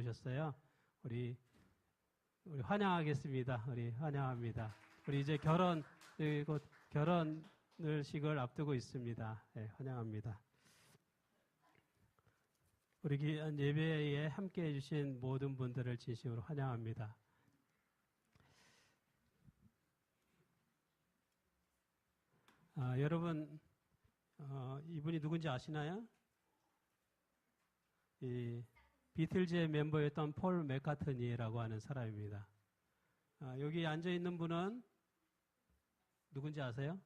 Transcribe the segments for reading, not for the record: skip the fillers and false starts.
오셨어요. 우리 환영하겠습니다. 우리 환영합니다. 우리 이제 곧 결혼식을 앞두고 있습니다. 네, 환영합니다. 우리 귀한 예배에 함께 해주신 모든 분들을 진심으로 환영합니다. 여러분, 이분이 누군지 아시나요? 이 비틀즈의 멤버였던 폴 맥카트니라고 하는 사람입니다. 여기 앉아 있는 분은 누군지 아세요?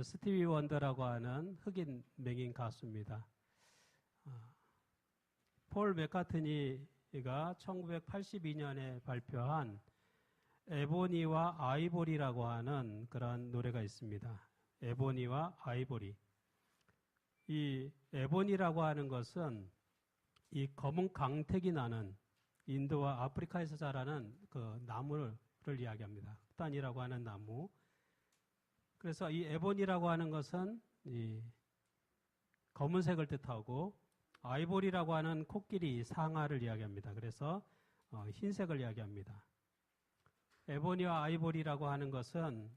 스티비 원더라고 하는 흑인 맹인 가수입니다. 폴 맥카트니가 1982년에 발표한 에보니와 아이보리라고 하는 그런 노래가 있습니다. 에보니와 아이보리. 이 에보니라고 하는 것은 이 검은 강택이 나는 인도와 아프리카에서 자라는 그 나무를 이야기합니다. 흑단이라고 하는 나무. 그래서 이 에보니라고 하는 것은 이 검은색을 뜻하고 아이보리라고 하는 코끼리 상아를 이야기합니다. 그래서 흰색을 이야기합니다. 에보니와 아이보리라고 하는 것은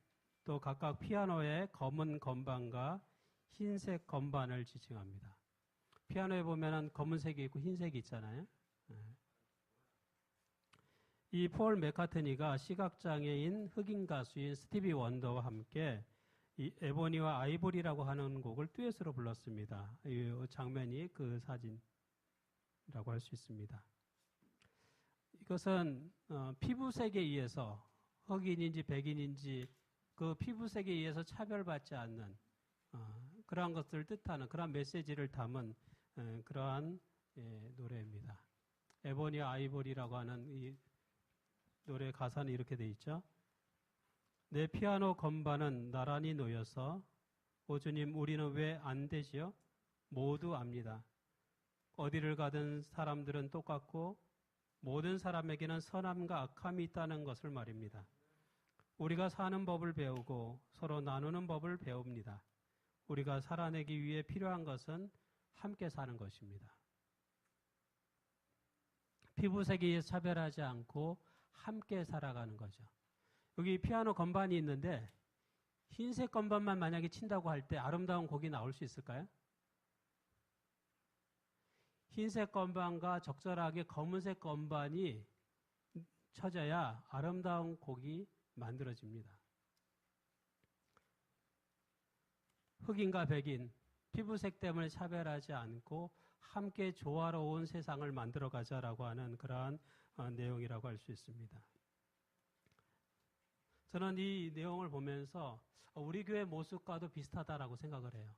또 각각 피아노의 검은 건반과 흰색 건반을 지칭합니다. 피아노에 보면은 검은색이 있고 흰색이 있잖아요. 이 폴 맥카트니가 시각장애인 흑인 가수인 스티비 원더와 함께 이 에보니와 아이보리라고 하는 곡을 듀엣으로 불렀습니다. 이 장면이 그 사진이라고 할 수 있습니다. 이것은 피부색에 의해서 흑인인지 백인인지 그 피부색에 의해서 차별받지 않는 그러한 것들을 뜻하는 그러한 메시지를 담은 그러한 노래입니다. 에보니와 아이보리라고 하는 이 노래 가사는 이렇게 돼 있죠. 내 피아노 건반은 나란히 놓여서 오 주님 우리는 왜 안 되지요? 모두 압니다. 어디를 가든 사람들은 똑같고 모든 사람에게는 선함과 악함이 있다는 것을 말입니다. 우리가 사는 법을 배우고 서로 나누는 법을 배웁니다. 우리가 살아내기 위해 필요한 것은 함께 사는 것입니다. 피부색에 의해 차별하지 않고 함께 살아가는 거죠. 여기 피아노 건반이 있는데 흰색 건반만 만약에 친다고 할 때 아름다운 곡이 나올 수 있을까요? 흰색 건반과 적절하게 검은색 건반이 쳐져야 아름다운 곡이 만들어집니다. 흑인과 백인, 피부색 때문에 차별하지 않고 함께 조화로운 세상을 만들어가자라고 하는 그러한 내용이라고 할 수 있습니다. 저는 이 내용을 보면서 우리 교회 모습과도 비슷하다라고 생각을 해요.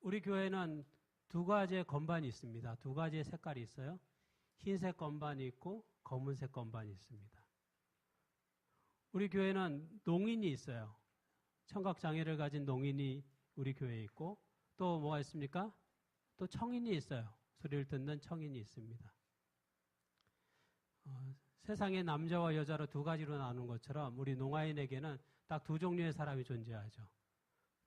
우리 교회는 두 가지의 건반이 있습니다. 두 가지의 색깔이 있어요. 흰색 건반이 있고 검은색 건반이 있습니다. 우리 교회는 농인이 있어요. 청각장애를 가진 농인이 우리 교회에 있고 또 뭐가 있습니까? 또 청인이 있어요. 소리를 듣는 청인이 있습니다. 세상에 남자와 여자로 두 가지로 나눈 것처럼 우리 농아인에게는 딱 두 종류의 사람이 존재하죠.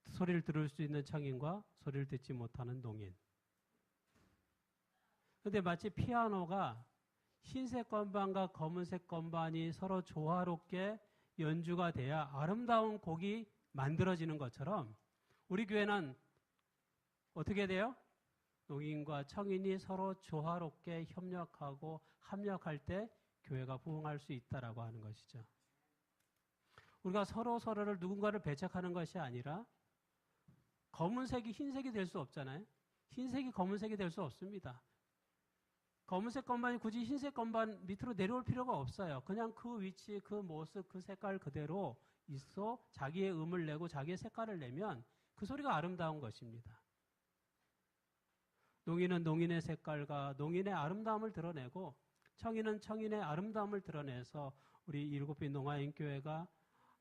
소리를 들을 수 있는 청인과 소리를 듣지 못하는 농인. 그런데 마치 피아노가 흰색 건반과 검은색 건반이 서로 조화롭게 연주가 돼야 아름다운 곡이 만들어지는 것처럼 우리 교회는 어떻게 돼요? 농인과 청인이 서로 조화롭게 협력하고 합력할 때 교회가 부흥할 수 있다라고 하는 것이죠. 우리가 서로를 누군가를 배척하는 것이 아니라 검은색이 흰색이 될 수 없잖아요. 흰색이 검은색이 될 수 없습니다. 검은색 건반이 굳이 흰색 건반 밑으로 내려올 필요가 없어요. 그냥 그 위치, 그 모습, 그 색깔 그대로 있어 자기의 음을 내고 자기의 색깔을 내면 그 소리가 아름다운 것입니다. 농인은 농인의 색깔과 농인의 아름다움을 드러내고 청인은 청인의 아름다움을 드러내서 우리 일곱빛 농아인 교회가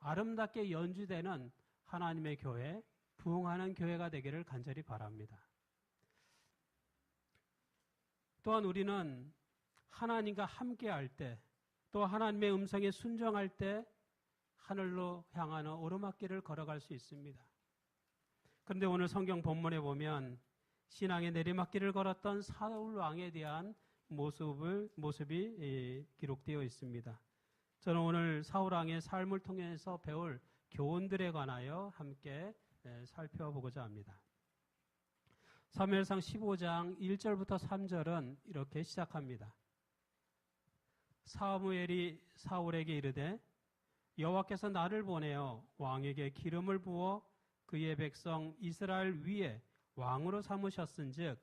아름답게 연주되는 하나님의 교회, 부흥하는 교회가 되기를 간절히 바랍니다. 또한 우리는 하나님과 함께할 때, 또 하나님의 음성에 순종할 때 하늘로 향하는 오르막길을 걸어갈 수 있습니다. 그런데 오늘 성경 본문에 보면 신앙의 내리막길을 걸었던 사울 왕에 대한 모습이 기록되어 있습니다. 저는 오늘 사울 왕의 삶을 통해서 배울 교훈들에 관하여 함께 살펴보고자 합니다. 사무엘상 15장 1절부터 3절은 이렇게 시작합니다. 사무엘이 사울에게 이르되 여호와께서 나를 보내어 왕에게 기름을 부어 그의 백성 이스라엘 위에 왕으로 삼으셨은즉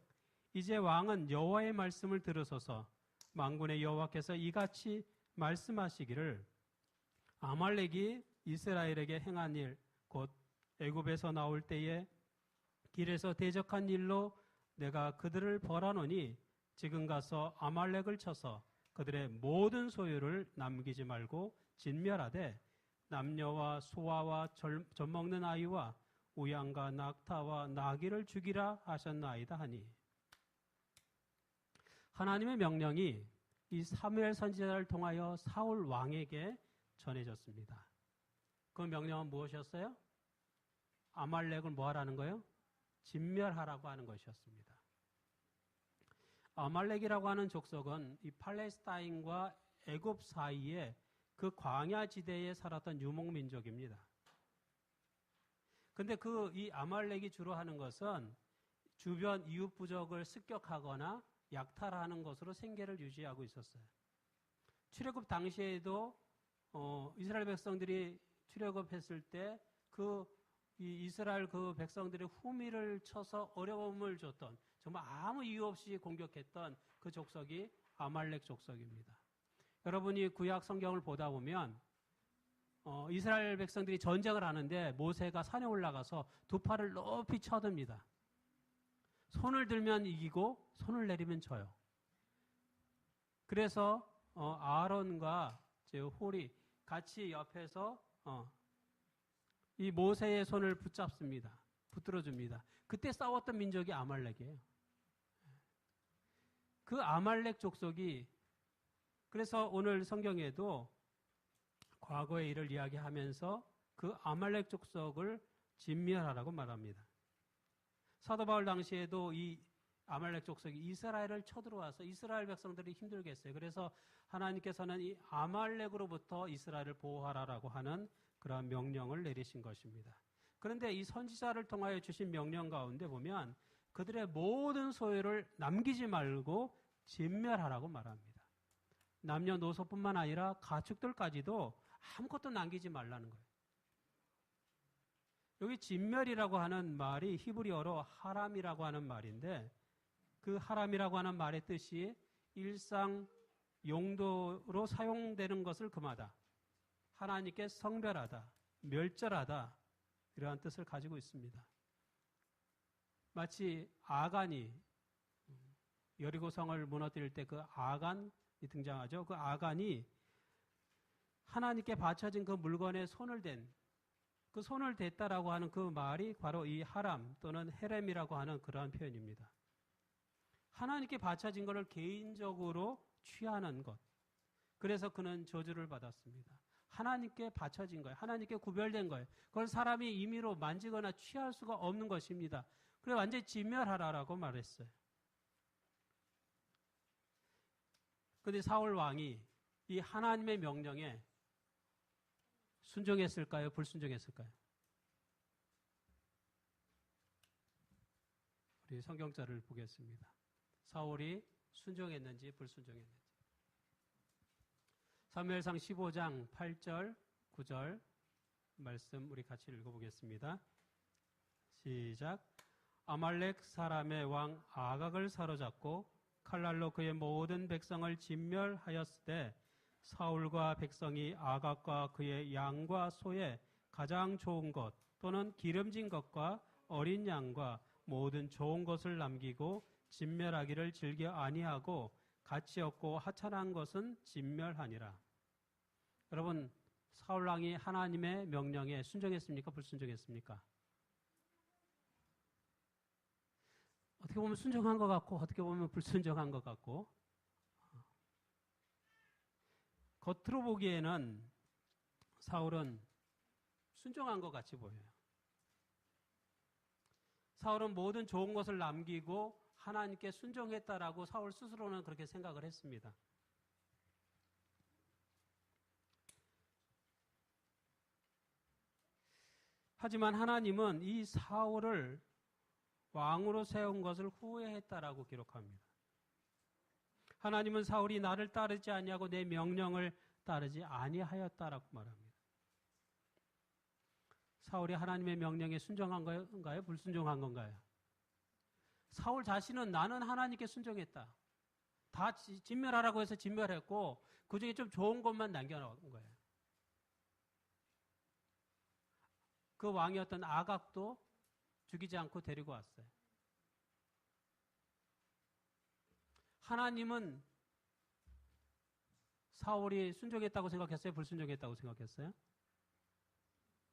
이제 왕은 여호와의 말씀을 들으소서. 만군의 여호와께서 이같이 말씀하시기를 아말렉이 이스라엘에게 행한 일 곧 애굽에서 나올 때에 길에서 대적한 일로 내가 그들을 벌하노니 지금 가서 아말렉을 쳐서 그들의 모든 소유를 남기지 말고 진멸하되 남녀와 소아와 젖 먹는 아이와 우양과 낙타와 나귀를 죽이라 하셨나이다 하니, 하나님의 명령이 이 사무엘 선지자를 통하여 사울 왕에게 전해졌습니다. 그 명령은 무엇이었어요? 아말렉을 뭐 하라는 거예요? 진멸하라고 하는 것이었습니다. 아말렉이라고 하는 족속은 이 팔레스타인과 애굽 사이에 그 광야 지대에 살았던 유목민족입니다. 근데 이 아말렉이 주로 하는 것은 주변 이웃 부족을 습격하거나 약탈하는 것으로 생계를 유지하고 있었어요. 출애굽 당시에도 이스라엘 백성들이 출애굽했을 때 이 이스라엘 그 백성들의 후미를 쳐서 어려움을 줬던, 정말 아무 이유 없이 공격했던 그 족속이 아말렉 족속입니다. 여러분이 구약 성경을 보다 보면 이스라엘 백성들이 전쟁을 하는데 모세가 산에 올라가서 두 팔을 높이 쳐듭니다. 손을 들면 이기고 손을 내리면 져요. 그래서 아론과 홀이 같이 옆에서 이 모세의 손을 붙잡습니다. 붙들어줍니다. 그때 싸웠던 민족이 아말렉이에요. 그 아말렉 족속이, 그래서 오늘 성경에도 과거의 일을 이야기하면서 그 아말렉 족속을 진멸하라고 말합니다. 사도 바울 당시에도 이 아말렉 족속이 이스라엘을 쳐들어와서 이스라엘 백성들이 힘들게 했어요. 그래서 하나님께서는 이 아말렉으로부터 이스라엘을 보호하라라고 하는 그러한 명령을 내리신 것입니다. 그런데 이 선지자를 통하여 주신 명령 가운데 보면 그들의 모든 소유를 남기지 말고 진멸하라고 말합니다. 남녀노소뿐만 아니라 가축들까지도 아무것도 남기지 말라는 거예요. 여기 진멸이라고 하는 말이 히브리어로 하람이라고 하는 말인데, 그 하람이라고 하는 말의 뜻이 일상 용도로 사용되는 것을 금하다, 하나님께 성별하다, 멸절하다, 이러한 뜻을 가지고 있습니다. 마치 아간이 여리고성을 무너뜨릴 때 그 아간이 등장하죠. 그 아간이 하나님께 바쳐진 그 물건에 손을 댔다라고 하는 그 말이 바로 이 하람 또는 헤렘이라고 하는 그러한 표현입니다. 하나님께 바쳐진 것을 개인적으로 취하는 것. 그래서 그는 저주를 받았습니다. 하나님께 바쳐진 거예요. 하나님께 구별된 거예요. 그걸 사람이 임의로 만지거나 취할 수가 없는 것입니다. 그래서 완전히 진멸하라라고 말했어요. 그런데 사울 왕이 이 하나님의 명령에 순종했을까요? 불순종했을까요? 우리 성경자를 보겠습니다. 사울이 순종했는지 불순종했는지. 사무엘상 15장 8절, 9절 말씀 우리 같이 읽어보겠습니다. 시작. 아말렉 사람의 왕 아각을 사로잡고 칼날로 그의 모든 백성을 진멸하였으되 사울과 백성이 아각과 그의 양과 소의 가장 좋은 것 또는 기름진 것과 어린 양과 모든 좋은 것을 남기고 진멸하기를 즐겨 아니하고 가치 없고 하찮은 것은 진멸하니라. 여러분, 사울 왕이 하나님의 명령에 순종했습니까? 불순종했습니까? 어떻게 보면 순종한 것 같고 어떻게 보면 불순종한 것 같고, 겉으로 보기에는 사울은 순종한 것 같이 보여요. 사울은 모든 좋은 것을 남기고 하나님께 순종했다라고 사울 스스로는 그렇게 생각을 했습니다. 하지만 하나님은 이 사울을 왕으로 세운 것을 후회했다라고 기록합니다. 하나님은 사울이 나를 따르지 아니하고 내 명령을 따르지 아니하였다라고 말합니다. 사울이 하나님의 명령에 순종한 건가요? 불순종한 건가요? 사울 자신은 나는 하나님께 순종했다. 다 진멸하라고 해서 진멸했고 그 중에 좀 좋은 것만 남겨놓은 거예요. 그 왕이었던 아각도 죽이지 않고 데리고 왔어요. 하나님은 사울이 순종했다고 생각했어요? 불순종했다고 생각했어요?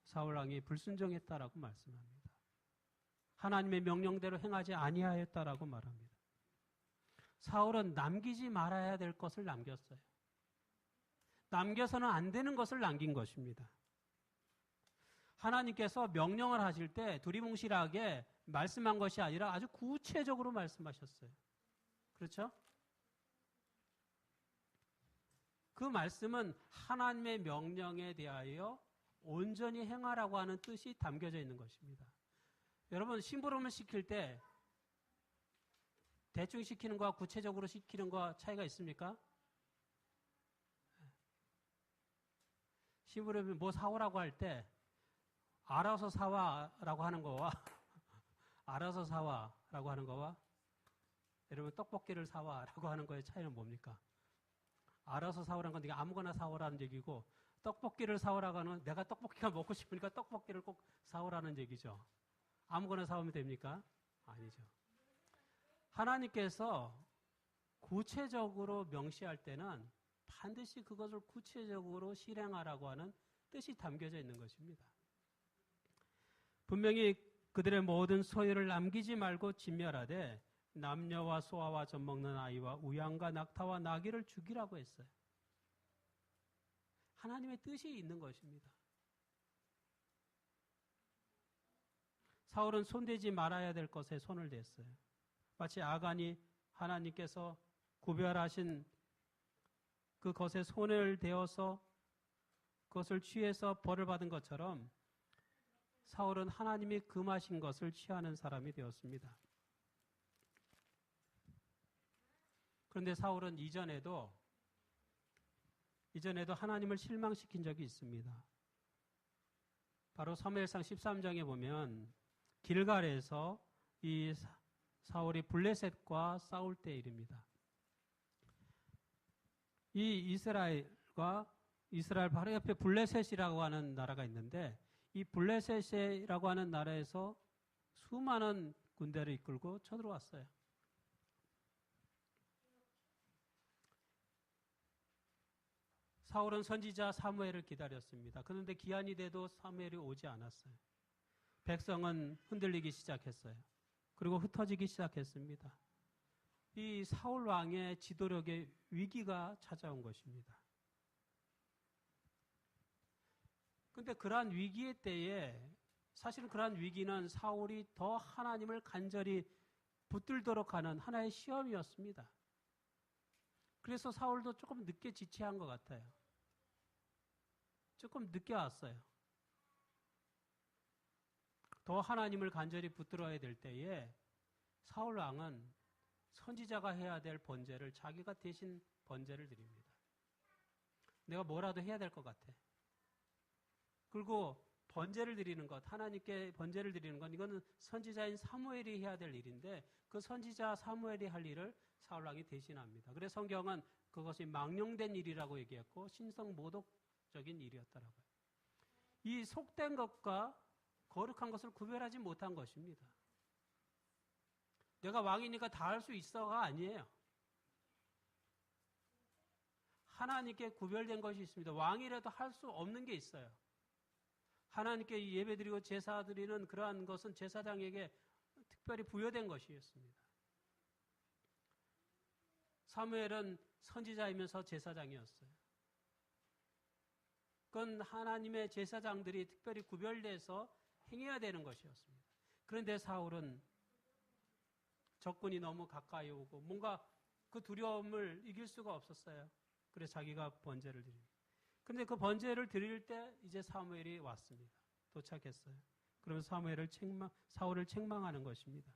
사울 왕이 불순종했다라고 말씀합니다. 하나님의 명령대로 행하지 아니하였다라고 말합니다. 사울은 남기지 말아야 될 것을 남겼어요. 남겨서는 안 되는 것을 남긴 것입니다. 하나님께서 명령을 하실 때 두리뭉실하게 말씀한 것이 아니라 아주 구체적으로 말씀하셨어요. 그렇죠? 그 말씀은 하나님의 명령에 대하여 온전히 행하라고 하는 뜻이 담겨져 있는 것입니다. 여러분, 심부름을 시킬 때 대충 시키는 거와 구체적으로 시키는 거와 차이가 있습니까? 심부름이 뭐 사오라고 할 때 알아서 사와라고 하는 거와 알아서 사와라고 하는 거와 여러분 떡볶이를 사와라고 하는 거의 차이는 뭡니까? 알아서 사오라는 건 네가 아무거나 사오라는 얘기고 떡볶이를 사오라고 하는 내가 떡볶이가 먹고 싶으니까 떡볶이를 꼭 사오라는 얘기죠. 아무거나 사오면 됩니까? 아니죠. 하나님께서 구체적으로 명시할 때는 반드시 그것을 구체적으로 실행하라고 하는 뜻이 담겨져 있는 것입니다. 분명히 그들의 모든 소유를 남기지 말고 진멸하되 남녀와 소아와 젖먹는 아이와 우양과 낙타와 나귀를 죽이라고 했어요. 하나님의 뜻이 있는 것입니다. 사울은 손대지 말아야 될 것에 손을 댔어요. 마치 아간이 하나님께서 구별하신 그 것에 손을 대어서 그것을 취해서 벌을 받은 것처럼 사울은 하나님이 금하신 것을 취하는 사람이 되었습니다. 그런데 사울은 이전에도 하나님을 실망시킨 적이 있습니다. 바로 사무엘상 13장에 보면 길갈에서 이 사울이 블레셋과 싸울 때 일입니다. 이 이스라엘 바로 옆에 블레셋이라고 하는 나라가 있는데 이 블레셋이라고 하는 나라에서 수많은 군대를 이끌고 쳐들어왔어요. 사울은 선지자 사무엘을 기다렸습니다. 그런데 기한이 돼도 사무엘이 오지 않았어요. 백성은 흔들리기 시작했어요. 그리고 흩어지기 시작했습니다. 이 사울 왕의 지도력의 위기가 찾아온 것입니다. 그런데 그러한 위기의 때에 사실은 그러한 위기는 사울이 더 하나님을 간절히 붙들도록 하는 하나의 시험이었습니다. 그래서 사울도 조금 늦게 지체한 것 같아요. 조금 늦게 왔어요. 더 하나님을 간절히 붙들어야 될 때에 사울 왕은 선지자가 해야 될 번제를 자기가 대신 번제를 드립니다. 내가 뭐라도 해야 될 것 같아. 그리고 번제를 드리는 것, 하나님께 번제를 드리는 건 이거는 선지자인 사무엘이 해야 될 일인데 그 선지자 사무엘이 할 일을 사울 왕이 대신합니다. 그래서 성경은 그것이 망령된 일이라고 얘기했고 신성모독적인 일이었더라고요. 이 속된 것과 거룩한 것을 구별하지 못한 것입니다. 내가 왕이니까 다 할 수 있어가 아니에요. 하나님께 구별된 것이 있습니다. 왕이라도 할 수 없는 게 있어요. 하나님께 예배드리고 제사드리는 그러한 것은 제사장에게 특별히 부여된 것이었습니다. 사무엘은 선지자이면서 제사장이었어요. 그건 하나님의 제사장들이 특별히 구별돼서 행해야 되는 것이었습니다. 그런데 사울은 적군이 너무 가까이 오고 뭔가 그 두려움을 이길 수가 없었어요. 그래서 자기가 번제를 드립니다. 그런데 그 번제를 드릴 때 이제 사무엘이 왔습니다. 도착했어요. 그러면 사울을 책망하는 것입니다.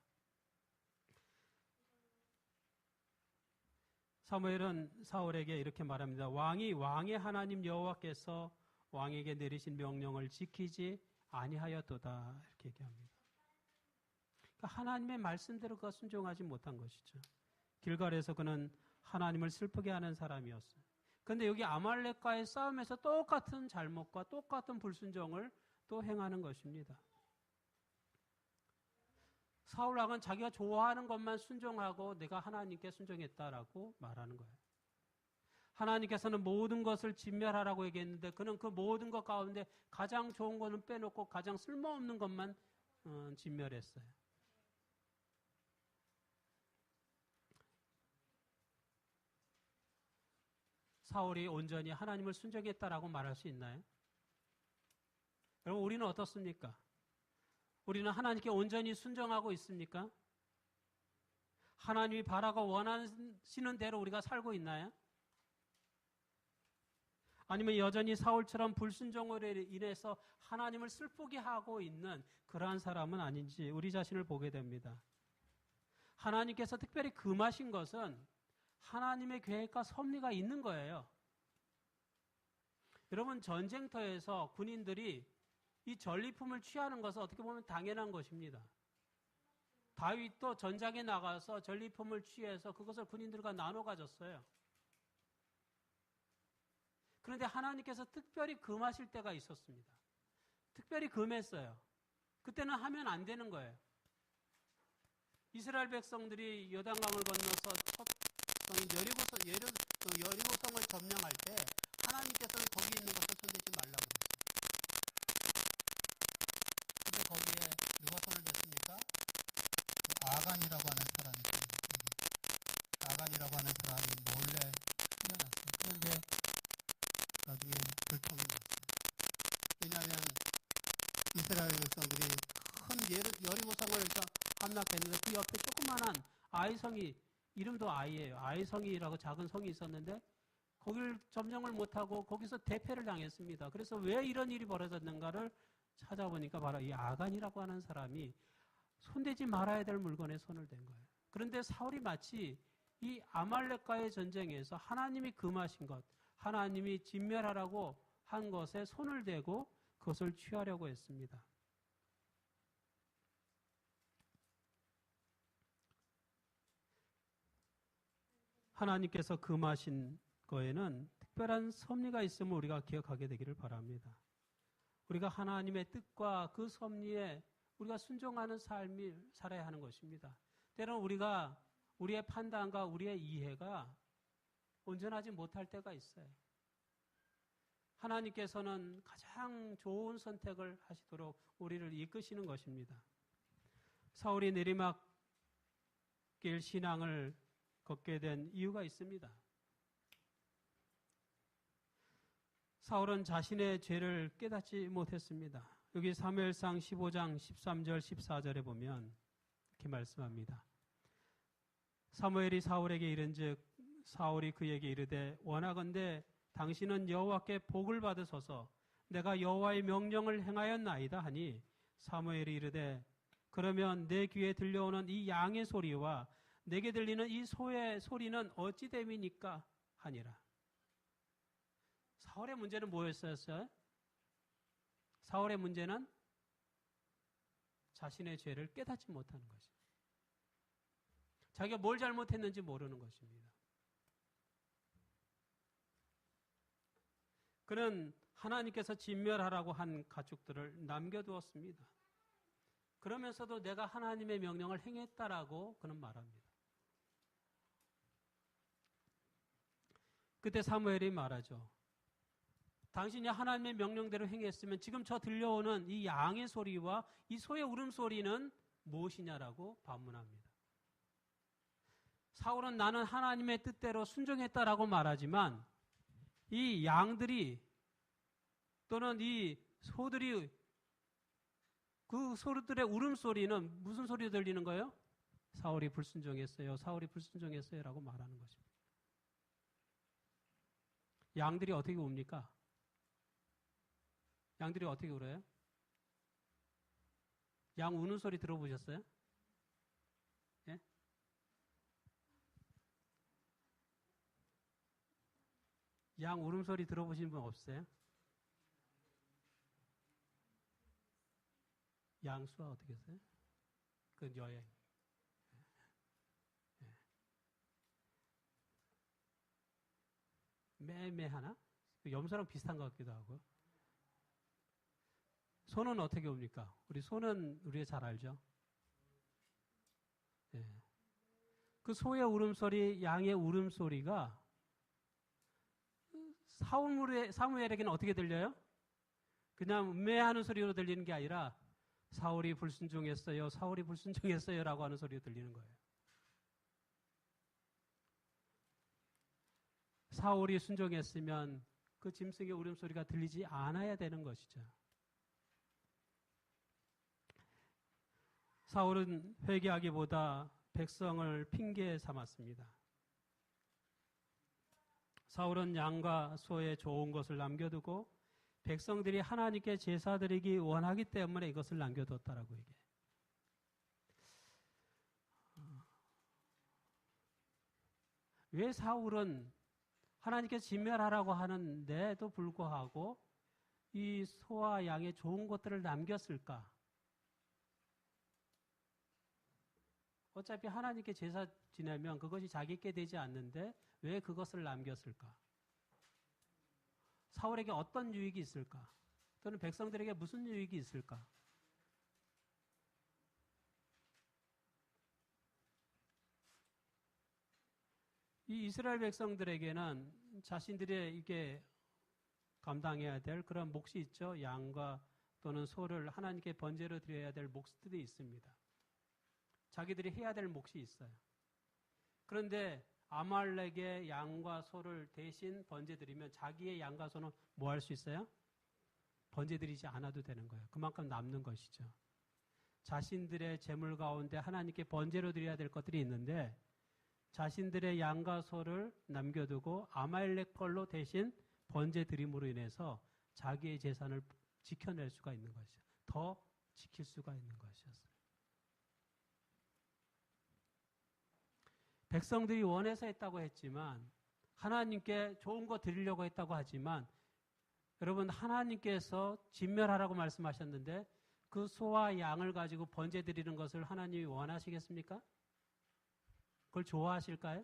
사무엘은 사울에게 이렇게 말합니다. 왕의 하나님 여호와께서 왕에게 내리신 명령을 지키지 아니하였도다. 이렇게 얘기합니다. 그러니까 하나님의 말씀대로 그가 순종하지 못한 것이죠. 길갈에서 그는 하나님을 슬프게 하는 사람이었어요. 그런데 여기 아말렉과의 싸움에서 똑같은 잘못과 똑같은 불순종을 또 행하는 것입니다. 사울 왕은 자기가 좋아하는 것만 순종하고 내가 하나님께 순종했다라고 말하는 거예요. 하나님께서는 모든 것을 진멸하라고 얘기했는데 그는 그 모든 것 가운데 가장 좋은 것은 빼놓고 가장 쓸모없는 것만 진멸했어요. 사울이 온전히 하나님을 순종했다라고 말할 수 있나요? 여러분, 우리는 어떻습니까? 우리는 하나님께 온전히 순종하고 있습니까? 하나님이 바라고 원하시는 대로 우리가 살고 있나요? 아니면 여전히 사울처럼 불순종으로 인해서 하나님을 슬프게 하고 있는 그러한 사람은 아닌지 우리 자신을 보게 됩니다. 하나님께서 특별히 금하신 것은 하나님의 계획과 섭리가 있는 거예요. 여러분, 전쟁터에서 군인들이 이 전리품을 취하는 것은 어떻게 보면 당연한 것입니다. 다윗도 전장에 나가서 전리품을 취해서 그것을 군인들과 나눠 가졌어요. 그런데 하나님께서 특별히 금하실 때가 있었습니다. 특별히 금했어요. 그때는 하면 안 되는 거예요. 이스라엘 백성들이 요단강을 건너서 첫 여리고성을 점령할 때 하나님께서는 거기 있는 것을 손대지 말라고 그랬어요. 근데 거기에 누가 손을 댔습니까? 아간이라고 하는 사람이 있습니다. 아간이라고 하는 사람이 몰래 숨겨놨어요. 그런데 나중에 불통이 났어요. 왜냐하면 이스라엘 백성들이 큰 여리고성을 함락했는데 그 옆에 조그만한 아이성이, 이름도 아이예요. 아이성이라고 작은 성이 있었는데 거기를 점령을 못하고 거기서 대패를 당했습니다. 그래서 왜 이런 일이 벌어졌는가를 찾아보니까 바로 이 아간이라고 하는 사람이 손대지 말아야 될 물건에 손을 댄 거예요. 그런데 사울이 마치 이 아말렉과의 전쟁에서 하나님이 금하신 것, 하나님이 진멸하라고 한 것에 손을 대고 그것을 취하려고 했습니다. 하나님께서 금하신 거에는 특별한 섭리가 있음을 우리가 기억하게 되기를 바랍니다. 우리가 하나님의 뜻과 그 섭리에 우리가 순종하는 삶을 살아야 하는 것입니다. 때로는 우리가 우리의 판단과 우리의 이해가 온전하지 못할 때가 있어요. 하나님께서는 가장 좋은 선택을 하시도록 우리를 이끄시는 것입니다. 사울이 내리막길 신앙을 걷게 된 이유가 있습니다. 사울은 자신의 죄를 깨닫지 못했습니다. 여기 사무엘상 15장 13절 14절에 보면 이렇게 말씀합니다. 사무엘이 사울에게 이른즉 사울이 그에게 이르되 원하건대 당신은 여호와께 복을 받으소서 내가 여호와의 명령을 행하였나이다 하니 사무엘이 이르되 그러면 내 귀에 들려오는 이 양의 소리와 내게 들리는 이 소의 소리는 어찌 됨이니까 하니라. 사울의 문제는 뭐였어요? 사울의 문제는 자신의 죄를 깨닫지 못하는 것입니다. 자기가 뭘 잘못했는지 모르는 것입니다. 그는 하나님께서 진멸하라고 한 가축들을 남겨두었습니다. 그러면서도 내가 하나님의 명령을 행했다라고 그는 말합니다. 그때 사무엘이 말하죠. 당신이 하나님의 명령대로 행했으면 지금 저 들려오는 이 양의 소리와 이 소의 울음소리는 무엇이냐라고 반문합니다. 사울은 나는 하나님의 뜻대로 순종했다라고 말하지만 이 양들이 또는 이 소들이 그 그 소리들의 울음소리는 무슨 소리 들리는 거예요? 사울이 불순종했어요. 사울이 불순종했어요. 라고 말하는 것입니다. 양들이 어떻게 웁니까? 양들이 어떻게 울어요? 양 우는 소리 들어보셨어요? 예? 양 울음소리 들어보신 분 없어요? 양수와 어떻게 했어요? 그 여행. 매매하나? 염소랑 비슷한 것 같기도 하고. 소는 어떻게 옵니까? 우리 소는 우리가 잘 알죠? 예. 그 소의 울음소리, 양의 울음소리가 사무엘에게는 어떻게 들려요? 그냥 음매하는 소리로 들리는 게 아니라 사울이 불순종했어요. 사울이 불순종했어요. 라고 하는 소리가 들리는 거예요. 사울이 순종했으면 그 짐승의 울음소리가 들리지 않아야 되는 것이죠. 사울은 회개하기보다 백성을 핑계 삼았습니다. 사울은 양과 소의 좋은 것을 남겨두고 백성들이 하나님께 제사 드리기 원하기 때문에 이것을 남겨뒀다라고 얘기해요. 왜 사울은 하나님께 진멸하라고 하는데도 불구하고 이 소와 양의 좋은 것들을 남겼을까? 어차피 하나님께 제사 지내면 그것이 자기께 되지 않는데 왜 그것을 남겼을까? 사울에게 어떤 유익이 있을까? 또는 백성들에게 무슨 유익이 있을까? 이 이스라엘 백성들에게는 자신들의 이게 감당해야 될 그런 몫이 있죠. 양과 또는 소를 하나님께 번제로 드려야 될 몫들이 있습니다. 자기들이 해야 될 몫이 있어요. 그런데 아말렉의 양과 소를 대신 번제 드리면 자기의 양과 소는 뭐 할 수 있어요? 번제 드리지 않아도 되는 거예요. 그만큼 남는 것이죠. 자신들의 재물 가운데 하나님께 번제로 드려야 될 것들이 있는데 자신들의 양과 소를 남겨두고 아말렉 걸로 대신 번제 드림으로 인해서 자기의 재산을 지켜낼 수가 있는 것이죠. 더 지킬 수가 있는 것이었어요. 백성들이 원해서 했다고 했지만 하나님께 좋은 거 드리려고 했다고 하지만 여러분 하나님께서 진멸하라고 말씀하셨는데 그 소와 양을 가지고 번제 드리는 것을 하나님이 원하시겠습니까? 그걸 좋아하실까요?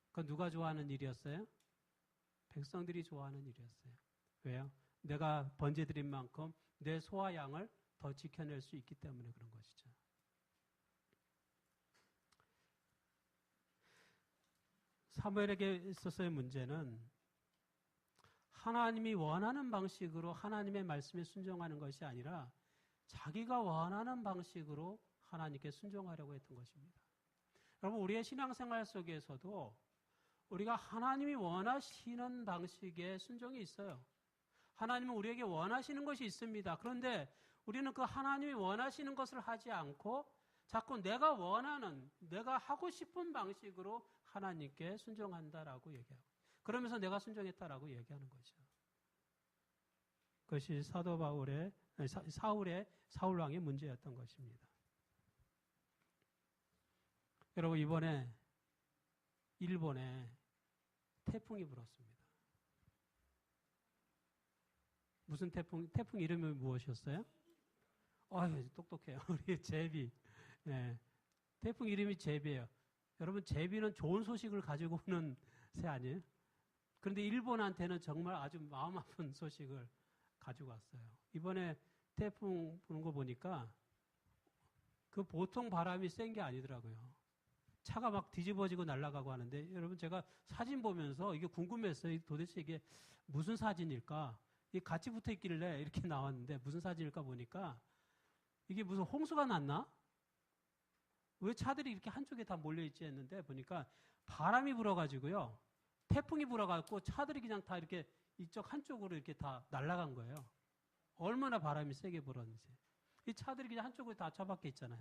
그건 누가 좋아하는 일이었어요? 백성들이 좋아하는 일이었어요. 왜요? 내가 번제 드린 만큼 내 소와 양을 더 지켜낼 수 있기 때문에 그런 것이죠. 사무엘에게 있어서의 문제는 하나님이 원하는 방식으로 하나님의 말씀에 순종하는 것이 아니라 자기가 원하는 방식으로 하나님께 순종하려고 했던 것입니다. 여러분 우리의 신앙생활 속에서도 우리가 하나님이 원하시는 방식의 순종이 있어요. 하나님은 우리에게 원하시는 것이 있습니다. 그런데 우리는 그 하나님이 원하시는 것을 하지 않고 자꾸 내가 원하는, 내가 하고 싶은 방식으로 하나님께 순종한다라고 얘기하고 그러면서 내가 순종했다라고 얘기하는 거죠. 그것이 사울의 사울왕의 문제였던 것입니다. 여러분 이번에 일본에 태풍이 불었습니다. 무슨 태풍 이름이 무엇이었어요? 아유 똑똑해요. 우리 제비. 네. 태풍 이름이 제비예요. 여러분 제비는 좋은 소식을 가지고 오는 새 아니에요? 그런데 일본한테는 정말 아주 마음 아픈 소식을 가지고 왔어요. 이번에 태풍 부는 거 보니까 그 보통 바람이 센 게 아니더라고요. 차가 막 뒤집어지고 날아가고 하는데 여러분 제가 사진 보면서 이게 궁금했어요. 도대체 이게 무슨 사진일까? 이게 같이 붙어 있길래 이렇게 나왔는데 무슨 사진일까 보니까 이게 무슨 홍수가 났나? 왜 차들이 이렇게 한쪽에 다 몰려있지 했는데 보니까 바람이 불어가지고요. 태풍이 불어가지고 차들이 그냥 다 이렇게 이쪽 한쪽으로 이렇게 다 날아간 거예요. 얼마나 바람이 세게 불었는지. 이 차들이 그냥 한쪽으로 다 처박혀 있잖아요.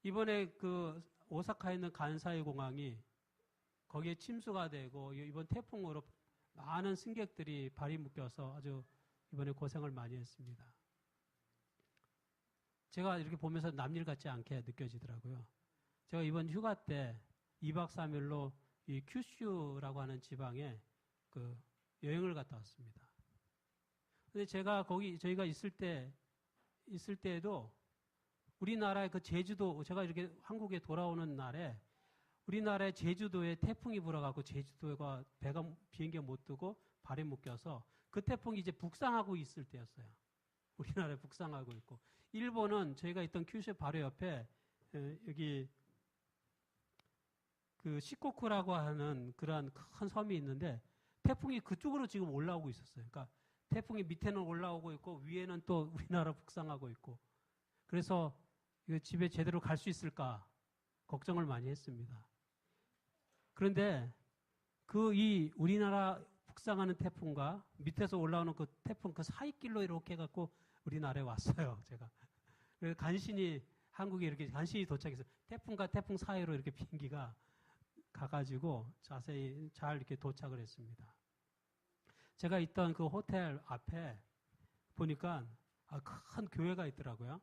이번에 그 오사카에 있는 간사이 공항이 거기에 침수가 되고 이번 태풍으로 많은 승객들이 발이 묶여서 아주 이번에 고생을 많이 했습니다. 제가 이렇게 보면서 남일 같지 않게 느껴지더라고요. 제가 이번 휴가 때 2박 3일로 이 큐슈라고 하는 지방에 그 여행을 갔다 왔습니다. 근데 제가 저희가 있을 때에도 우리나라의 그 제주도, 제가 이렇게 한국에 돌아오는 날에 우리나라의 제주도에 태풍이 불어가고 제주도가 비행기가 못 뜨고 발에 묶여서 그 태풍이 이제 북상하고 있을 때였어요. 우리나라에 북상하고 있고. 일본은 저희가 있던 큐슈 바로 옆에 여기 그 시코쿠라고 하는 그러한 큰 섬이 있는데 태풍이 그쪽으로 지금 올라오고 있었어요. 그러니까 태풍이 밑에는 올라오고 있고 위에는 또 우리나라 북상하고 있고. 그래서 이거 집에 제대로 갈 수 있을까 걱정을 많이 했습니다. 그런데 이 우리나라 북상하는 태풍과 밑에서 올라오는 그 태풍 그 사이길로 이렇게 해갖고 우리나라에 왔어요. 제가. 그래서 간신히 한국에 이렇게 간신히 도착해서 태풍과 태풍 사이로 이렇게 비행기가 가가지고 자세히 잘 이렇게 도착을 했습니다. 제가 있던 그 호텔 앞에 보니까 큰 교회가 있더라고요.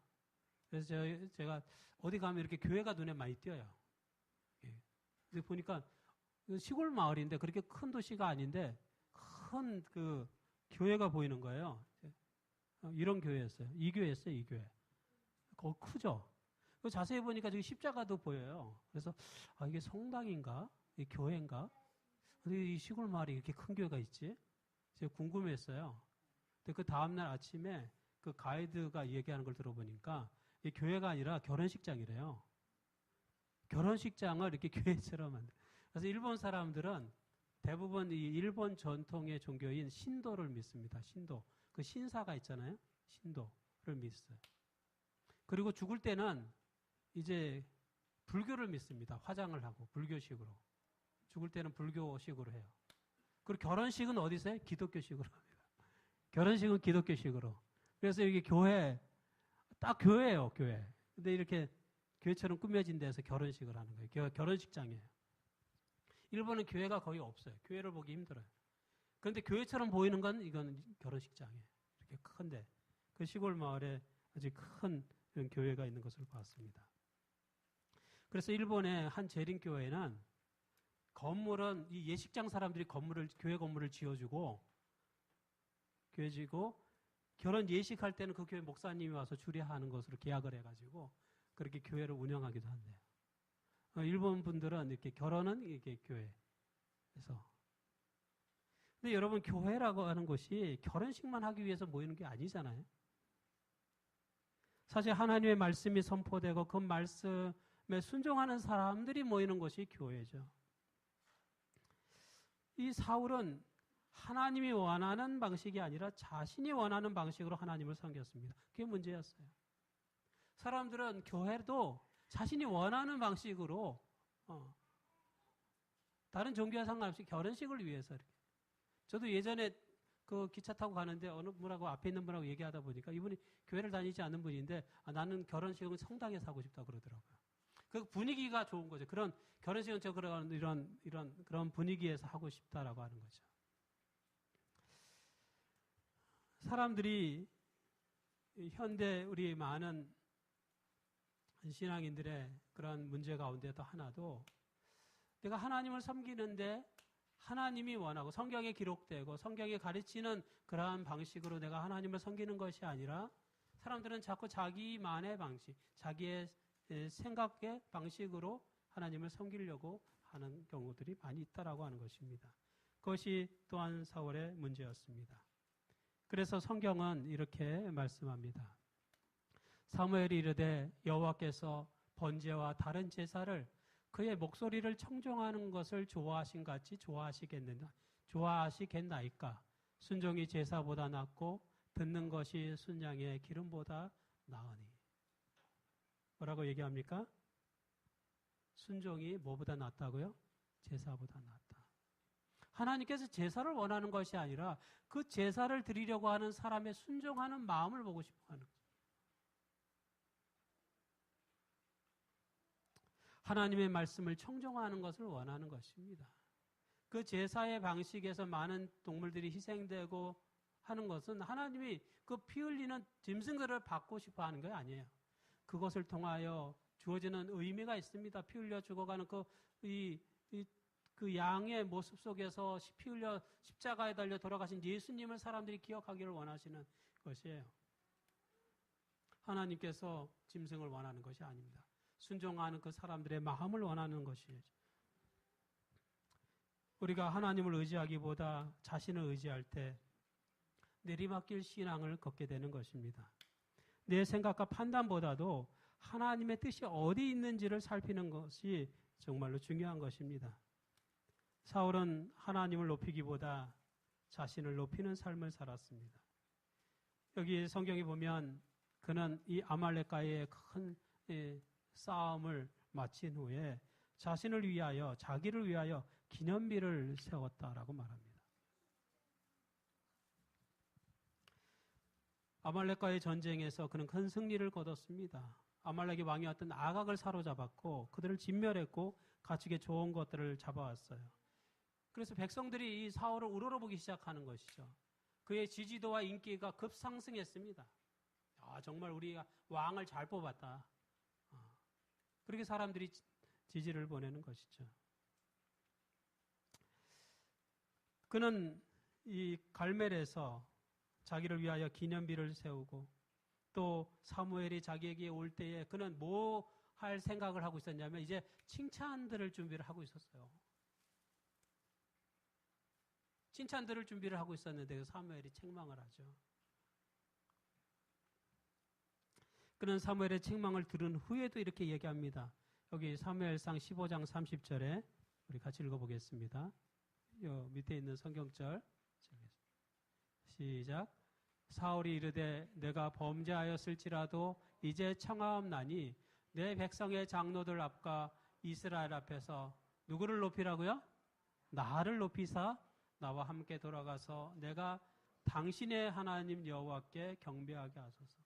그래서 제가 어디 가면 이렇게 교회가 눈에 많이 띄어요. 예. 보니까 시골 마을인데 그렇게 큰 도시가 아닌데 큰 그 교회가 보이는 거예요. 이런 교회였어요. 이 교회였어요. 이 교회. 거기 크죠? 자세히 보니까 저기 십자가도 보여요. 그래서 이게 성당인가? 이 교회인가? 근데 이 시골 마을에 이렇게 큰 교회가 있지? 제가 궁금했어요. 근데 그 다음날 아침에 그 가이드가 얘기하는 걸 들어보니까 이 교회가 아니라 결혼식장이래요. 결혼식장을 이렇게 교회처럼 만들. 그래서 일본 사람들은 대부분 이 일본 전통의 종교인 신도를 믿습니다. 신도. 그 신사가 있잖아요. 신도를 믿어요. 그리고 죽을 때는 이제 불교를 믿습니다. 화장을 하고 불교식으로. 죽을 때는 불교식으로 해요. 그리고 결혼식은 어디서 해요? 기독교식으로 합니다. 결혼식은 기독교식으로. 그래서 이게 딱 교회예요, 교회. 근데 이렇게 교회처럼 꾸며진 데서 결혼식을 하는 거예요. 결혼식장이에요. 일본은 교회가 거의 없어요. 교회를 보기 힘들어요. 그런데 교회처럼 보이는 건 이건 결혼식장이에요. 이렇게 큰데. 그 시골 마을에 아주 큰 이런 교회가 있는 것을 봤습니다. 그래서 일본의 한 재림교회는 건물은 이 예식장 사람들이 교회 건물을 지어주고 결혼 예식할 때는 그 교회 목사님이 와서 주례하는 것으로 계약을 해가지고 그렇게 교회를 운영하기도 한대요. 일본 분들은 이렇게 결혼은 이렇게 교회에서. 근데 여러분 교회라고 하는 것이 결혼식만 하기 위해서 모이는 게 아니잖아요. 사실 하나님의 말씀이 선포되고 그 말씀에 순종하는 사람들이 모이는 것이 교회죠. 이 사울은 하나님이 원하는 방식이 아니라 자신이 원하는 방식으로 하나님을 섬겼습니다. 그게 문제였어요. 사람들은 교회도 자신이 원하는 방식으로 다른 종교와 상관없이 결혼식을 위해서 이렇게. 저도 예전에 그 기차 타고 가는데 어느 분하고 앞에 있는 분하고 얘기하다 보니까 이분이 교회를 다니지 않는 분인데 나는 결혼식은 성당에서 하고 싶다 그러더라고요. 그 분위기가 좋은 거죠. 그런 결혼식은 그런 분위기에서 하고 싶다라고 하는 거죠. 사람들이 현대 우리 많은 신앙인들의 그런 문제 가운데 또 하나도 내가 하나님을 섬기는데 하나님이 원하고 성경에 기록되고 성경에 가르치는 그러한 방식으로 내가 하나님을 섬기는 것이 아니라 사람들은 자꾸 자기만의 방식, 자기의 생각의 방식으로 하나님을 섬기려고 하는 경우들이 많이 있다라고 하는 것입니다. 그것이 또한 사울의 문제였습니다. 그래서 성경은 이렇게 말씀합니다. 사무엘이 이르되 여호와께서 번제와 다른 제사를 그의 목소리를 청종하는 것을 좋아하신 같이 좋아하시겠나이까? 순종이 제사보다 낫고 듣는 것이 순양의 기름보다 나으니. 뭐라고 얘기합니까? 순종이 뭐보다 낫다고요? 제사보다 낫다. 하나님께서 제사를 원하는 것이 아니라 그 제사를 드리려고 하는 사람의 순종하는 마음을 보고 싶어 하는 거죠. 하나님의 말씀을 청종하는 것을 원하는 것입니다. 그 제사의 방식에서 많은 동물들이 희생되고 하는 것은 하나님이 그 피 흘리는 짐승들을 받고 싶어 하는 게 아니에요. 그것을 통하여 주어지는 의미가 있습니다. 피 흘려 죽어가는 그 양의 모습 속에서 피 흘려 십자가에 달려 돌아가신 예수님을 사람들이 기억하기를 원하시는 것이에요. 하나님께서 짐승을 원하는 것이 아닙니다. 순종하는 그 사람들의 마음을 원하는 것이에요. 우리가 하나님을 의지하기보다 자신을 의지할 때 내리막길 신앙을 걷게 되는 것입니다. 내 생각과 판단보다도 하나님의 뜻이 어디 있는지를 살피는 것이 정말로 중요한 것입니다. 사울은 하나님을 높이기보다 자신을 높이는 삶을 살았습니다. 여기 성경에 보면 그는 이 아말렉과의 큰 싸움을 마친 후에 자신을 위하여, 자기를 위하여 기념비를 세웠다라고 말합니다. 아말렉과의 전쟁에서 그는 큰 승리를 거뒀습니다. 아말렉의 왕이었던 아각을 사로잡았고 그들을 진멸했고 가축의 좋은 것들을 잡아왔어요. 그래서 백성들이 이 사울을 우러러보기 시작하는 것이죠. 그의 지지도와 인기가 급상승했습니다. 정말 우리가 왕을 잘 뽑았다. 그렇게 사람들이 지지를 보내는 것이죠. 그는 이 갈멜에서 자기를 위하여 기념비를 세우고 또 사무엘이 자기에게 올 때에 그는 뭐 할 생각을 하고 있었냐면 이제 칭찬들을 준비를 하고 있었어요. 칭찬들을 준비를 하고 있었는데 사무엘이 책망을 하죠. 그는 사무엘의 책망을 들은 후에도 이렇게 얘기합니다. 여기 사무엘상 15장 30절에 우리 같이 읽어보겠습니다. 요 밑에 있는 성경절 시작. 사울이 이르되 내가 범죄하였을지라도 이제 청하옵나니 내 백성의 장로들 앞과 이스라엘 앞에서 누구를 높이라고요? 나를 높이사 나와 함께 돌아가서 내가 당신의 하나님 여호와께 경배하게 하소서.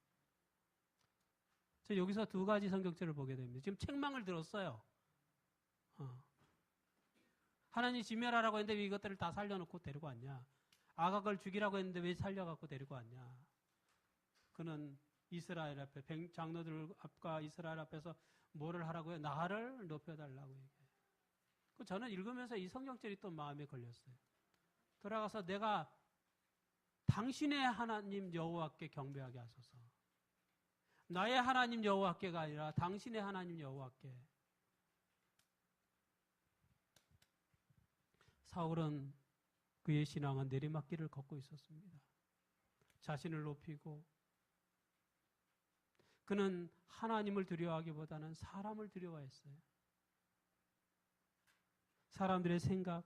저 여기서 두 가지 성경절을 보게 됩니다. 지금 책망을 들었어요. 하나님 진멸하라고 했는데 왜 이것들을 다 살려놓고 데리고 왔냐? 아각을 죽이라고 했는데 왜 살려갖고 데리고 왔냐? 그는 이스라엘 앞에 장로들 앞과 이스라엘 앞에서 뭐를 하라고요? 나를 높여달라고 얘기해요. 저는 읽으면서 이 성경절이 또 마음에 걸렸어요. 돌아가서 내가 당신의 하나님 여호와께 경배하게 하소서. 나의 하나님 여호와께가 아니라 당신의 하나님 여호와께. 사울은 그의 신앙은 내리막길을 걷고 있었습니다. 자신을 높이고 그는 하나님을 두려워하기보다는 사람을 두려워했어요. 사람들의 생각,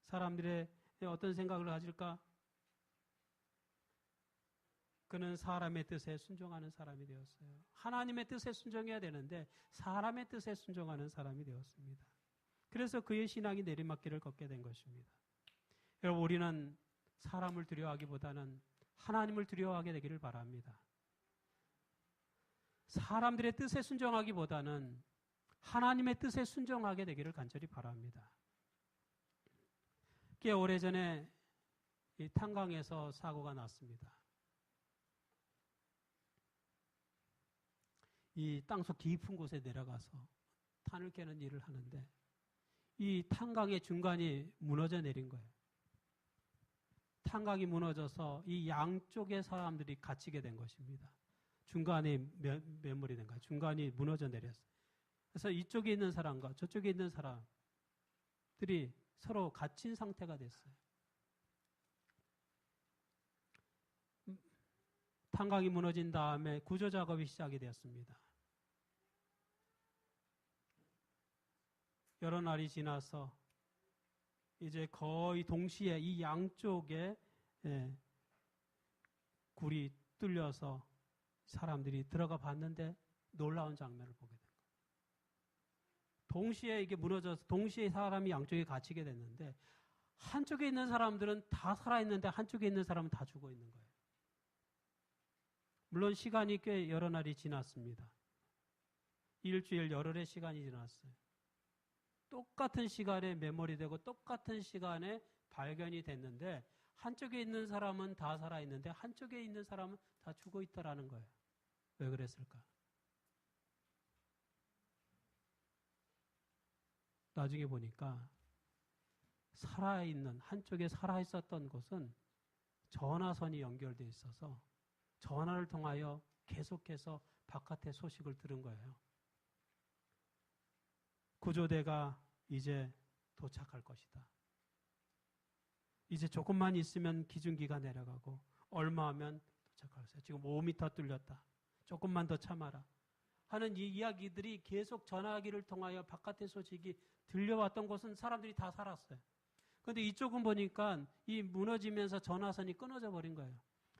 사람들의 어떤 생각을 가질까? 그는 사람의 뜻에 순종하는 사람이 되었어요. 하나님의 뜻에 순종해야 되는데 사람의 뜻에 순종하는 사람이 되었습니다. 그래서 그의 신앙이 내리막길을 걷게 된 것입니다. 여러분, 우리는 사람을 두려워하기보다는 하나님을 두려워하게 되기를 바랍니다. 사람들의 뜻에 순종하기보다는 하나님의 뜻에 순종하게 되기를 간절히 바랍니다. 꽤 오래전에 이 탄광에서 사고가 났습니다. 이 땅속 깊은 곳에 내려가서 탄을 깨는 일을 하는데 이 탄광의 중간이 무너져 내린 거예요. 탄광이 무너져서 이 양쪽의 사람들이 갇히게 된 것입니다. 중간에 매몰이 된 거예요. 중간이 무너져 내렸어요. 그래서 이쪽에 있는 사람과 저쪽에 있는 사람들이 서로 갇힌 상태가 됐어요. 탄광이 무너진 다음에 구조 작업이 시작이 되었습니다. 여러 날이 지나서 이제 거의 동시에 이 양쪽에 굴이 뚫려서 사람들이 들어가 봤는데 놀라운 장면을 보게 된 거예요. 동시에 이게 무너져서 동시에 사람이 양쪽에 갇히게 됐는데 한쪽에 있는 사람들은 다 살아있는데 한쪽에 있는 사람은 다 죽어 있는 거예요. 물론 시간이 꽤 여러 날이 지났습니다. 일주일 열흘의 시간이 지났어요. 똑같은 시간에 메모리되고 똑같은 시간에 발견이 됐는데 한쪽에 있는 사람은 다 살아있는데 한쪽에 있는 사람은 다 죽어 있다라는 거예요. 왜 그랬을까? 나중에 보니까 살아있는 한쪽에 살아있었던 곳은 전화선이 연결되어 있어서 전화를 통하여 계속해서 바깥의 소식을 들은 거예요. 구조대가 이제 도착할 것이다. 이제 조금만 있으면 기중기가 내려가고 얼마 하면 도착할 것이다. 지금 5m 뚫렸다. 조금만 더 참아라. 하는 이 이야기들이 계속 전화기를 통하여 바깥의 소식이 들려왔던 곳은 사람들이 다 살았어요. 그런데 이쪽은 보니까 이 무너지면서 전화선이 끊어져 버린 거예요.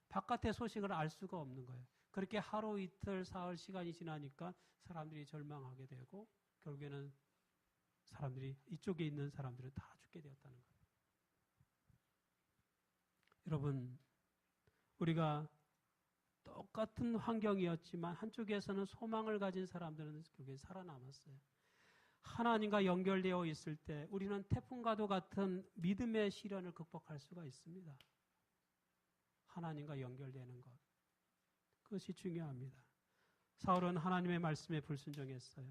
바깥의 소식을 알 수가 없는 거예요. 그렇게 하루 이틀 사흘 시간이 지나니까 사람들이 절망하게 되고 결국에는 사람들이 이쪽에 있는 사람들은 다 죽게 되었다는 거예요. 여러분, 우리가 똑같은 환경이었지만 한쪽에서는 소망을 가진 사람들은 결국에 살아남았어요. 하나님과 연결되어 있을 때 우리는 태풍과도 같은 믿음의 시련을 극복할 수가 있습니다. 하나님과 연결되는 것. 그것이 중요합니다. 사울은 하나님의 말씀에 불순종했어요.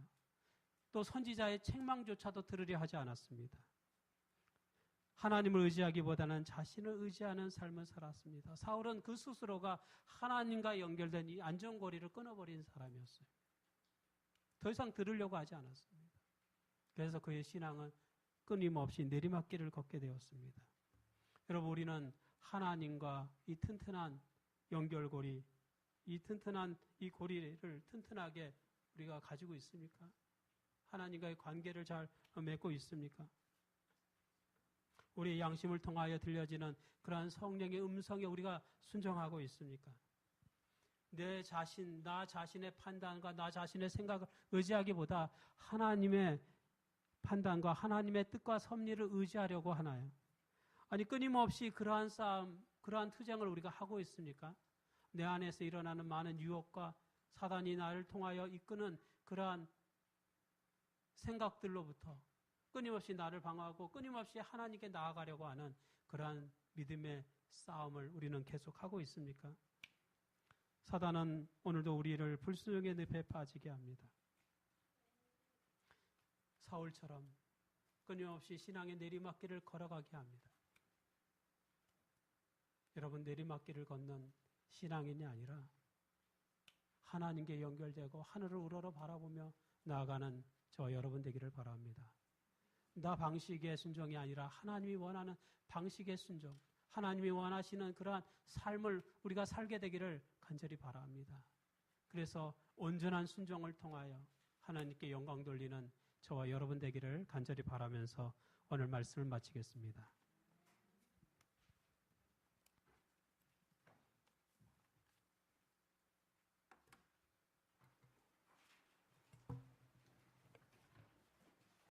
또 선지자의 책망조차도 들으려 하지 않았습니다. 하나님을 의지하기보다는 자신을 의지하는 삶을 살았습니다. 사울은 그 스스로가 하나님과 연결된 이 안전고리를 끊어버린 사람이었어요. 더 이상 들으려고 하지 않았습니다. 그래서 그의 신앙은 끊임없이 내리막길을 걷게 되었습니다. 여러분, 우리는 하나님과 이 튼튼한 연결고리, 이 튼튼한 이 고리를 튼튼하게 우리가 가지고 있습니까? 하나님과의 관계를 잘 맺고 있습니까? 우리의 양심을 통하여 들려지는 그러한 성령의 음성에 우리가 순종하고 있습니까? 내 자신, 나 자신의 판단과 나 자신의 생각을 의지하기보다 하나님의 판단과 하나님의 뜻과 섭리를 의지하려고 하나요? 아니, 끊임없이 그러한 싸움, 그러한 투쟁을 우리가 하고 있습니까? 내 안에서 일어나는 많은 유혹과 사단이 나를 통하여 이끄는 그러한 생각들로부터 끊임없이 나를 방어하고 끊임없이 하나님께 나아가려고 하는 그러한 믿음의 싸움을 우리는 계속하고 있습니까? 사단은 오늘도 우리를 불순종의 늪에 빠지게 합니다. 사울처럼 끊임없이 신앙의 내리막길을 걸어가게 합니다. 여러분, 내리막길을 걷는 신앙인이 아니라 하나님께 연결되고 하늘을 우러러 바라보며 나아가는 저와 여러분 되기를 바랍니다. 나 방식의 순종이 아니라 하나님이 원하는 방식의 순종, 하나님이 원하시는 그러한 삶을 우리가 살게 되기를 간절히 바랍니다. 그래서 온전한 순종을 통하여 하나님께 영광 돌리는 저와 여러분 되기를 간절히 바라면서 오늘 말씀을 마치겠습니다.